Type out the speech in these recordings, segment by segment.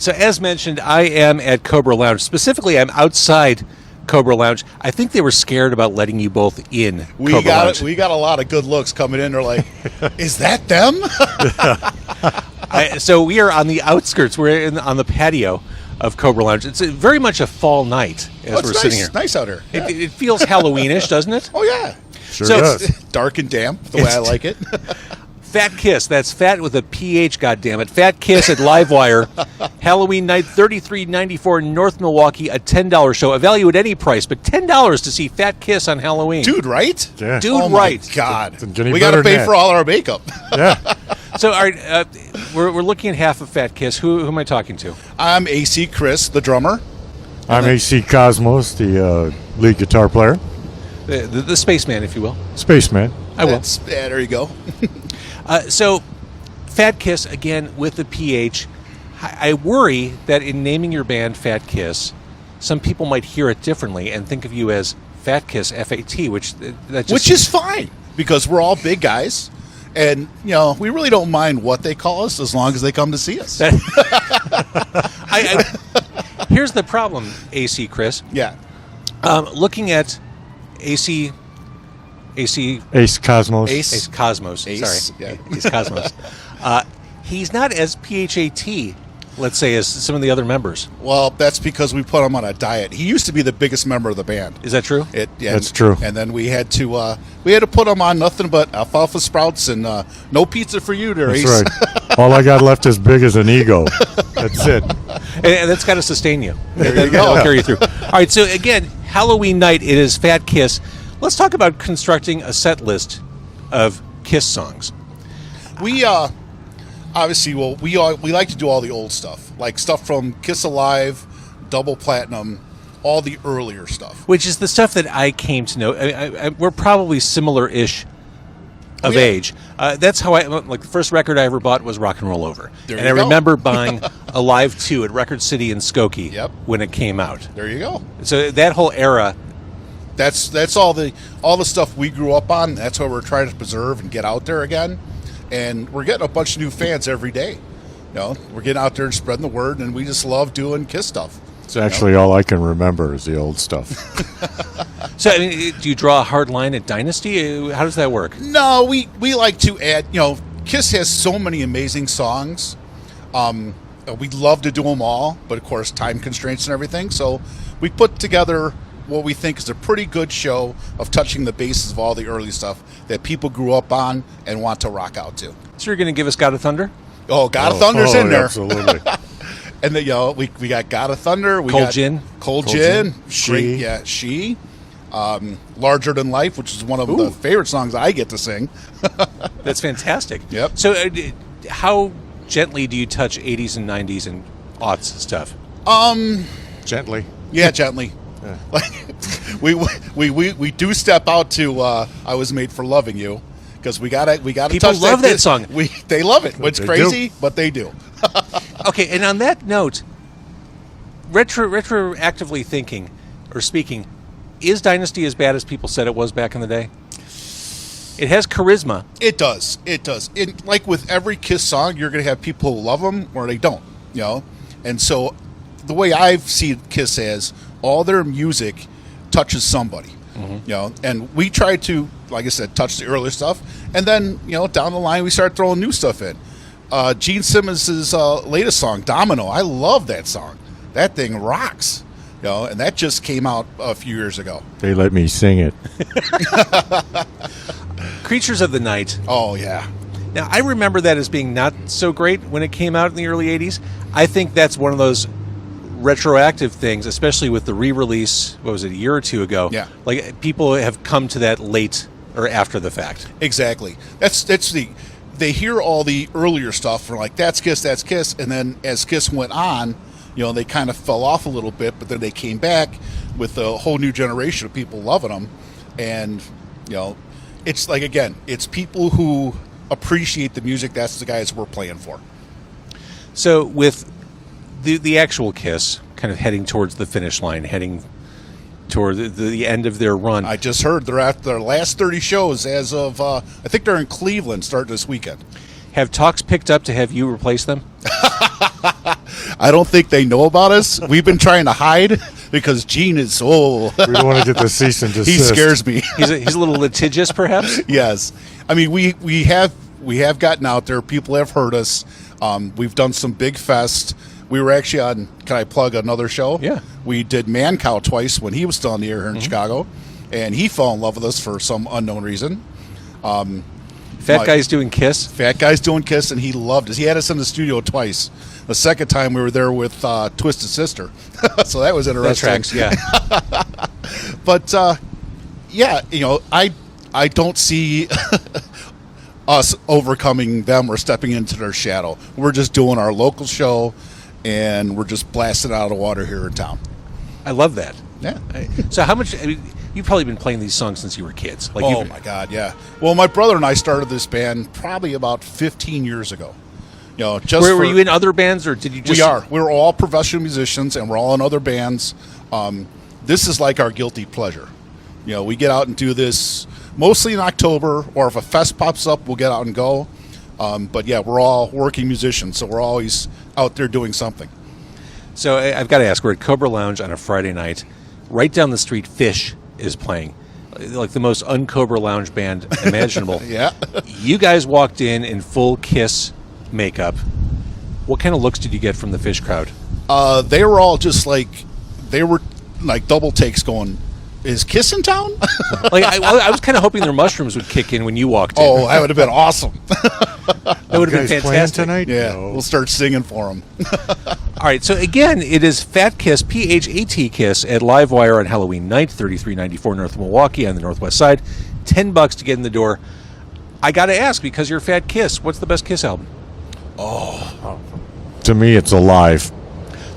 So as mentioned, I am at Cobra Lounge. Specifically, I'm outside Cobra Lounge. I think they were scared about letting you both in Cobra Lounge. We got a lot of good looks coming in. They're like, is that them? So we are on the outskirts. We're on the patio of Cobra Lounge. It's very much a fall night as we're sitting here. It's nice out here. Yeah. It feels Halloweenish, doesn't it? Oh, yeah. Sure So does. It's dark and damp, the way I like it. Phat Kiss. That's Phat with a PH, goddammit. Phat Kiss at Livewire. Halloween night, $33.94 North Milwaukee, a $10 show. A value at any price, but $10 to see Phat Kiss on Halloween. Dude, right? Yeah. Dude, Oh, right. my God. It's getting We got to better than pay that. for all our makeup. Yeah. So, all right, we're looking at half of Phat Kiss. Who am I talking to? I'm AC Chris, the drummer. I'm AC Cosmos, the lead guitar player. The spaceman, if you will. Spaceman. I will. Yeah, there you go. So, Phat Kiss, again, with the PH. I worry that in naming your band Phat Kiss, some people might hear it differently and think of you as Phat Kiss, F-A-T, which is fine, because we're all big guys. And, we really don't mind what they call us as long as they come to see us. Here's the problem, AC Chris. Yeah. Looking at AC Ace Cosmos. Ace Cosmos. Ace, Sorry. yeah. Ace Cosmos. He's not as PHAT, let's say, as some of the other members. Well, that's because we put him on a diet. He used to be the biggest member of the band. Is that true? That's true. And then we had to put him on nothing but alfalfa sprouts and no pizza for you there, That's Ace. right. All I got left is big as an ego. That's it. And that's got to sustain you. There you That'll go. carry you through. All right, so again, Halloween night, it is Phat Kiss. Let's talk about constructing a set list of Kiss songs. We obviously, we like to do all the old stuff, like stuff from Kiss Alive, Double Platinum, all the earlier stuff. Which is the stuff that I came to know. We're probably similar-ish of yeah. age. That's how the first record I ever bought was Rock and Roll Over. There and you I go. remember buying Alive 2 at Record City in Skokie Yep. when it came out. There you go. So that whole era, That's all the stuff we grew up on. That's what we're trying to preserve and get out there again. And we're getting a bunch of new fans every day. We're getting out there and spreading the word, and we just love doing Kiss stuff. It's actually all I can remember is the old stuff. so I mean, do you draw a hard line at Dynasty? How does that work? No, we like to add. Kiss has so many amazing songs. We'd love to do them all, but of course, time constraints and everything. So we put together what we think is a pretty good show of touching the bases of all the early stuff that people grew up on and want to rock out to. So you're going to give us God of Thunder? Oh, God of Thunder's in there. Absolutely. And then, we got God of Thunder. We Cold got Gin. Cold Cold Gin. Gin. Great, She. yeah, She. Larger Than Life, which is one of the favorite songs I get to sing. That's fantastic. Yep. So how gently do you touch 80s and 90s and aughts stuff? Gently. Yeah, gently. Yeah. We do step out to "I Was Made for Loving You" because we gotta People touch love that song. They love it. It's They crazy, do. but they do. Okay, and on that note, retroactively thinking or speaking, is Dynasty as bad as people said it was back in the day? It has charisma. It does. Like with every Kiss song, you're gonna have people who love them or they don't. And so the way I've seen Kiss as all their music touches somebody. And we try to, like I said, touch the earlier stuff, and then down the line we start throwing new stuff in. Gene Simmons' latest song, Domino, I love that song. That thing rocks. And that just came out a few years ago. They let me sing it. Creatures of the Night. Oh yeah. Now, I remember that as being not so great when it came out in the early 80s. I think that's one of those retroactive things, especially with the re-release, what was it, a year or two ago? Yeah. Like, people have come to that late or after the fact. Exactly. They hear all the earlier stuff and are like, that's Kiss, and then as Kiss went on, they kind of fell off a little bit, but then they came back with a whole new generation of people loving them. And, it's like, again, it's people who appreciate the music. That's the guys we're playing for. So with the actual Kiss kind of heading towards the finish line, heading toward the end of their run. I just heard they're at their last 30 shows as of, I think they're in Cleveland starting this weekend. Have talks picked up to have you replace them? I don't think they know about us. We've been trying to hide because Gene is so. We don't want to get the cease and desist. He scares me. He's a little litigious, perhaps. Yes, I mean we have gotten out there. People have heard us. We've done some big fest. We were actually on. Can I plug another show? Yeah. We did Man Cow twice when he was still in the air here in Chicago, and he fell in love with us for some unknown reason. Fat Guy's doing Kiss. Fat Guy's doing Kiss, and he loved us. He had us in the studio twice. The second time we were there with Twisted Sister, so that was That interesting. tracks, yeah. But yeah, I don't see us overcoming them or stepping into their shadow. We're just doing our local show, and we're just blasting out of the water here in town. I love that. Yeah. So how much? I mean, you've probably been playing these songs since you were kids. Like, Oh my God, yeah. Well, my brother and I started this band probably about 15 years ago. Just were you in other bands, or did you just? We are. We're all professional musicians, and we're all in other bands. This is like our guilty pleasure. We get out and do this mostly in October, or if a fest pops up, we'll get out and go. But yeah, we're all working musicians, so we're always out there doing something. So I've got to ask. We're at Cobra Lounge on a Friday night. Right down the street, Fish is playing, like the most un-Cobra Lounge band imaginable. Yeah. You guys walked in full Kiss makeup. What kind of looks did you get from the Fish crowd? They were all just they were like double takes going, is Kiss in town? Like I was kind of hoping their mushrooms would kick in when you walked in. Oh, that would have been awesome. That would have been Guys playing fantastic. tonight? Yeah, No. we'll start singing for them. All right, so again, it is Phat Kiss, Phat Kiss, at Livewire on Halloween night, 3394 North Milwaukee on the northwest side. $10 to get in the door. I got to ask, because you're Phat Kiss, what's the best Kiss album? To me, it's Alive.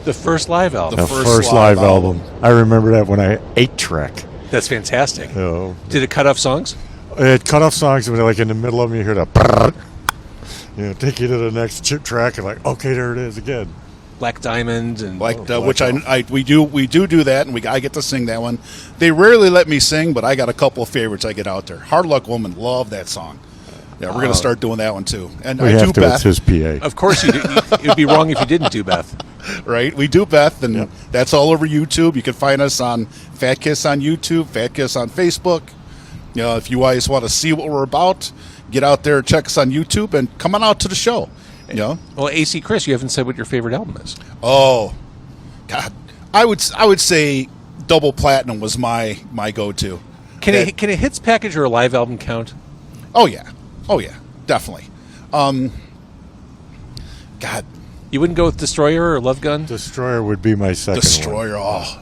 The first live album. The The first first live live album. I remember that when I 8-track. That's fantastic. Oh. Did it cut off songs? It cut off songs, and like in the middle of them, you hear the take you to the next track, and like, okay, there it is again. Black Diamond and Which we do that, and I get to sing that one. They rarely let me sing, but I got a couple of favorites I get out there. Hard Luck Woman, love that song. Yeah, we're going to start doing that one too. And We I have do to. Beth, It's his PA. Of course you do. It would be wrong if you didn't do Beth. right? We do Beth, and Yep. that's all over YouTube. You can find us on Phat Kiss on YouTube, Phat Kiss on Facebook. If you guys want to see what we're about, get out there, check us on YouTube, and come on out to the show. Well, AC Chris, you haven't said what your favorite album is. Oh, God, I would say Double Platinum was my go-to. Can That- a hits package or a live album count? Oh yeah, definitely. God, You wouldn't go with Destroyer or Love Gun? Destroyer would be my second one. Destroyer. Oh,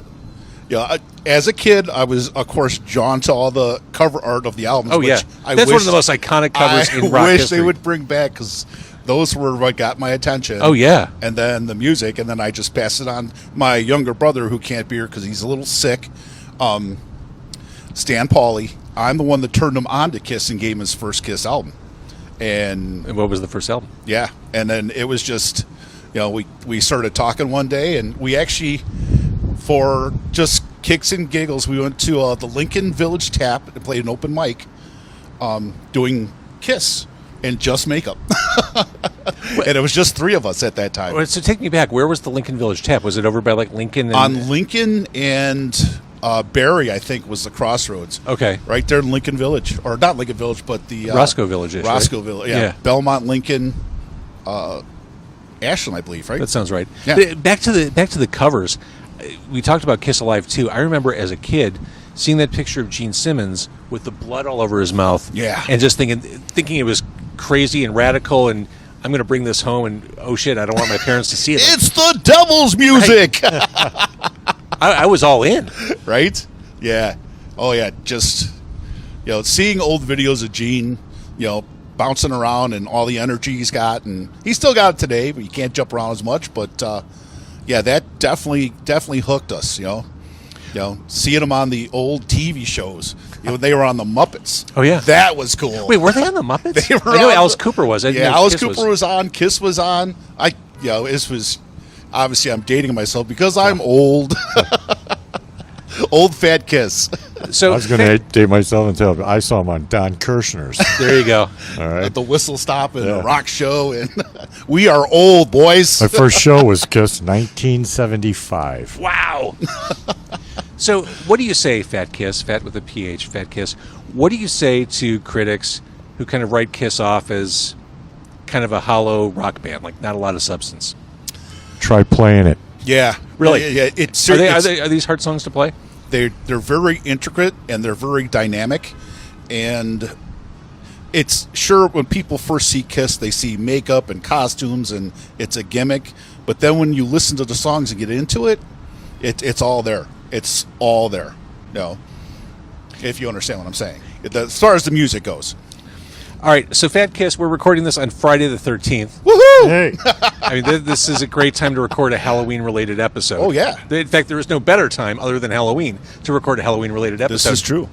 yeah. As a kid, I was, of course, drawn to all the cover art of the albums. Oh, which yeah. I That's one of wish- the most iconic covers I in rock wish history. they would bring back, because those were what got my attention. Oh, yeah. And then the music, and then I just passed it on. My younger brother, who can't be here because he's a little sick, Stan Pauley. I'm the one that turned him on to Kiss and gave him his first Kiss album. And And what was the first album? yeah, and then it was just, we started talking one day, and we actually, for just kicks and giggles, we went to the Lincoln Village Tap and played an open mic, doing Kiss and just makeup. And it was just three of us at that time. So take me back. Where was the Lincoln Village Tap? Was it over by like Lincoln? And, On Lincoln and Barry, I think, was the crossroads. Okay. Right there in Lincoln Village. Or not Lincoln Village, but the... Roscoe Village-ish, right? Roscoe Village, yeah. Yeah. Belmont, Lincoln, Ashland, I believe, right? That sounds right. Yeah. But back to the covers. We talked about Kiss Alive too. I remember as a kid seeing that picture of Gene Simmons with the blood all over his mouth. Yeah. And just thinking it was crazy and radical, and I'm going to bring this home, and oh shit, I don't want my parents to see it. It's the devil's music! I was all in. Right? Yeah. Oh, yeah. Just, seeing old videos of Gene, bouncing around and all the energy he's got. And he's still got it today, but you can't jump around as much. But, yeah, that definitely hooked us, seeing him on the old TV shows. They were on the Muppets. Oh, yeah. That was cool. Wait, were they on the Muppets? They were I know on Alice the- Cooper was. I didn't Yeah, know Alice Kiss Cooper was on. Kiss was on. This was... Obviously, I'm dating myself because I'm old. Old Phat Kiss. So I was going to date myself and tell I saw him on Don Kirshner's. there you go. All right. At the Whistle Stop and Yeah. the Rock Show, and we are old boys. My first show was Kiss, 1975. Wow. So, what do you say, Phat Kiss, Phat with a PH, Phat Kiss? What do you say to critics who kind of write Kiss off as kind of a hollow rock band, like not a lot of substance? Try playing it. Yeah, Really? Yeah, it's Are these hard songs to play? they're very intricate and they're very dynamic, and it's sure when people first see Kiss, they see makeup and costumes and it's a gimmick. But then when you listen to the songs and get into it, it's all there. It's all there. No, if you understand what I'm saying, as far as the music goes. All right, so Phat Kiss, we're recording this on Friday the 13th. Woohoo! Hey, I mean, this is a great time to record a Halloween-related episode. Oh, yeah. In fact, there is no better time other than Halloween to record a Halloween-related episode. This is true.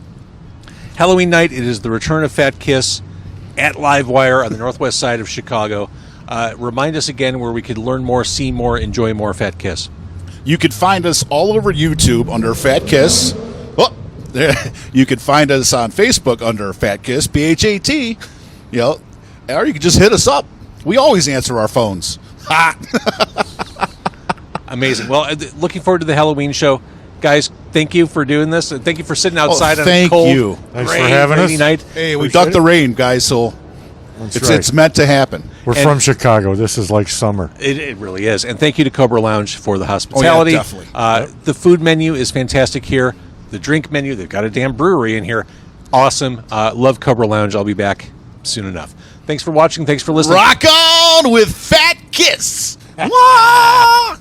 Halloween night, it is the return of Phat Kiss at Livewire on the northwest side of Chicago. Remind us again where we could learn more, see more, enjoy more Phat Kiss. You can find us all over YouTube under Phat Kiss. Oh, there. You can find us on Facebook under Phat Kiss, PHAT. You know, or you can just hit us up. We always answer our phones. Ha! Amazing. Well, looking forward to the Halloween show. Guys, thank you for doing this. And thank you for sitting outside on a thank cold, you. Thanks for rainy, having rainy us. night. Hey, we Appreciate ducked the it. rain, guys, so That's it's right. it's meant to happen. We're and- from Chicago. This is like summer. It really is. And thank you to Cobra Lounge for the hospitality. definitely. The food menu is fantastic here. The drink menu, they've got a damn brewery in here. Awesome. Love Cobra Lounge. I'll be back soon enough. Thanks for watching. Thanks for listening. Rock on with Phat Kiss. Wah!